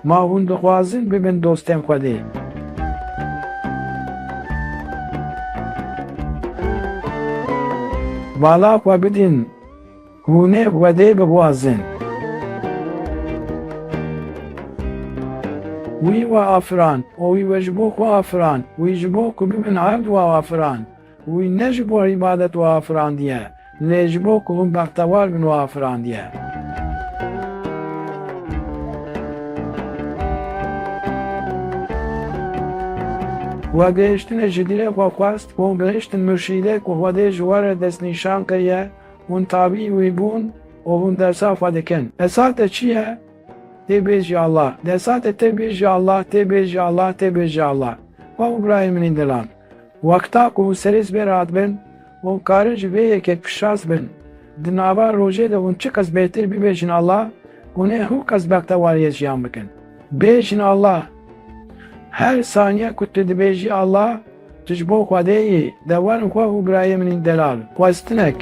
Ma hûn dixwazin bibin dostên Xwedê. Vala xwe bidin, hûnê Xwedê bixwazin. Wî we afirand, û wî we ji bo xwe afirand, wî ji bo ku bibin hebd we afirand. Wî ne ji bo îbadet we afirandiye, lê ji bo ku hûn bextewar bin we afirandiye. We gihîştinê ji dîlê xwe xwest û gihîştin murşîdê ku Xwedê ji we re destnîşan kiriye, hûn tabî wî bûn û hûn dersa xwe dikin. Esate çi ye? Tê bêjî Allah. Desate tê bêjî Allah, tê bêjî Allah, tê bêjî Allah. Xwe İbrahîmîn dilan. Wexta ku hûn serî sbêr hatibin, hûn karin ji vê yekek pişas bin. Di nava rojê de hûn çi kes bêhtir bibêjin Allah, hûnê hûn kes bextewariyê jiyan bikin. Bêjin Allah. Her saniye ku tu dibêjî Allah, tu ji bo Xwedê yî, dewerin xwe û İbrahîmîn delal. Xwestinek